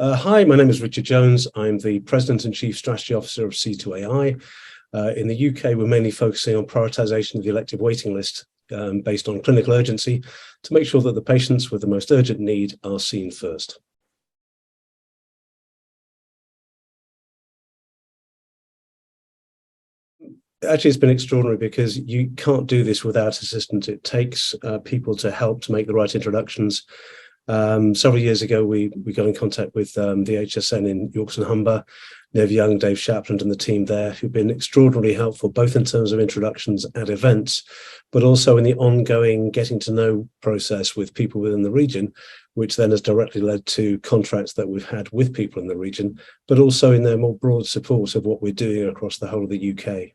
Hi, my name is Richard Jones. I'm the President and Chief Strategy Officer of C2AI. In the UK, we're mainly focusing on prioritisation of the elective waiting list based on clinical urgency to make sure that the patients with the most urgent need are seen first. Actually, it's been extraordinary because you can't do this without assistance. It takes people to help to make the right introductions. Several years ago, we got in contact with the HSN in Yorkshire and Humber, Nev Young, Dave Shapland and the team there, who've been extraordinarily helpful, both in terms of introductions at events, but also in the ongoing getting to know process with people within the region, which then has directly led to contracts that we've had with people in the region, but also in their more broad support of what we're doing across the whole of the UK.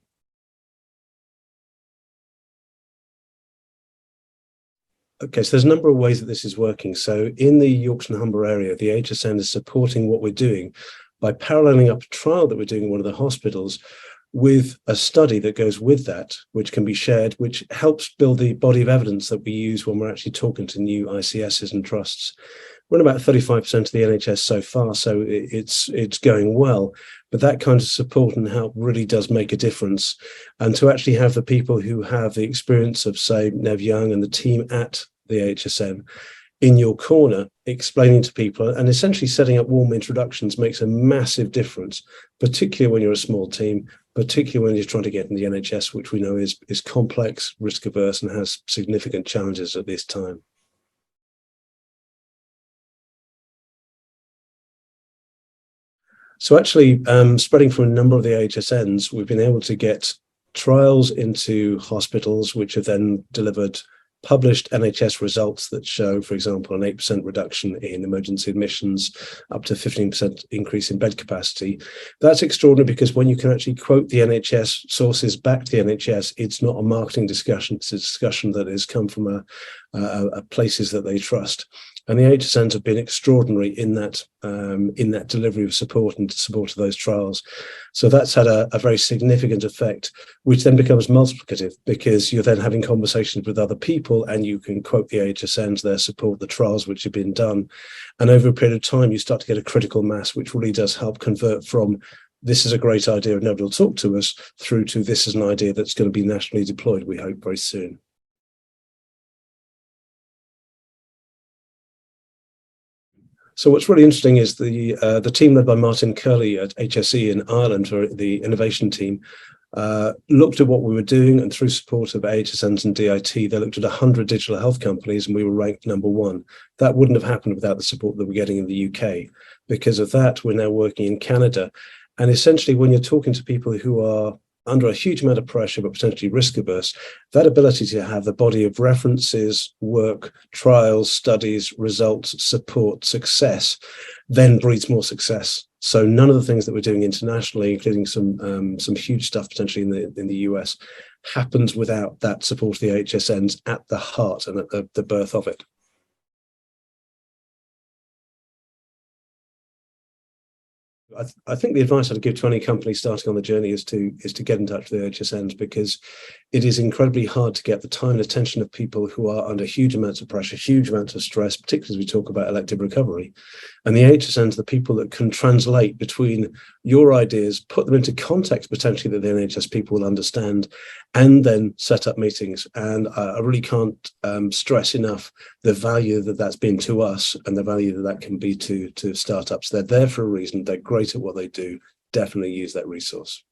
Okay, so there's a number of ways that this is working. So in the Yorkshire and Humber area, the HSN is supporting what we're doing by paralleling up a trial that we're doing in one of the hospitals with a study that goes with that, which can be shared, which helps build the body of evidence that we use when we're actually talking to new ICSs and trusts. We're at about 35% of the NHS so far, so it's going well. But that kind of support and help really does make a difference. And to actually have the people who have the experience of, say, Nev Young and the team at the HSN in your corner, explaining to people and essentially setting up warm introductions makes a massive difference, particularly when you're a small team, particularly when you're trying to get in the NHS, which we know is complex, risk averse, and has significant challenges at this time. So actually, spreading from a number of the HSNs, we've been able to get trials into hospitals, which have then delivered published NHS results that show, for example, an 8% reduction in emergency admissions, up to 15% increase in bed capacity. That's extraordinary because when you can actually quote the NHS sources back to the NHS, it's not a marketing discussion, it's a discussion that has come from places that they trust. And the HSNs have been extraordinary in that delivery of support and support of those trials. So that's had a very significant effect, which then becomes multiplicative because you're then having conversations with other people and you can quote the HSNs, their support, the trials which have been done. And over a period of time, you start to get a critical mass, which really does help convert from this is a great idea and nobody will talk to us through to this is an idea that's going to be nationally deployed, we hope, very soon. So what's really interesting is the team led by Martin Curley at HSE in Ireland, for the innovation team, looked at what we were doing, and through support of HSNs and DIT, they looked at 100 digital health companies and we were ranked #1. That wouldn't have happened without the support that we're getting in the UK. Because of that, we're now working in Canada. And essentially, when you're talking to people who are under a huge amount of pressure, but potentially risk averse, that ability to have the body of references, work, trials, studies, results, support, success, then breeds more success. So none of the things that we're doing internationally, including some huge stuff potentially in the US, happens without that support of the HSNs at the heart and at the birth of it. I think the advice I'd give to any company starting on the journey is to get in touch with the HSNs, because it is incredibly hard to get the time and attention of people who are under huge amounts of pressure, huge amounts of stress, particularly as we talk about elective recovery. And the HSNs are the people that can translate between your ideas, put them into context potentially that the NHS people will understand, and then set up meetings. And I really can't stress enough the value that that's been to us and the value that that can be to startups. They're there for a reason. They're great at what they do. Definitely use that resource.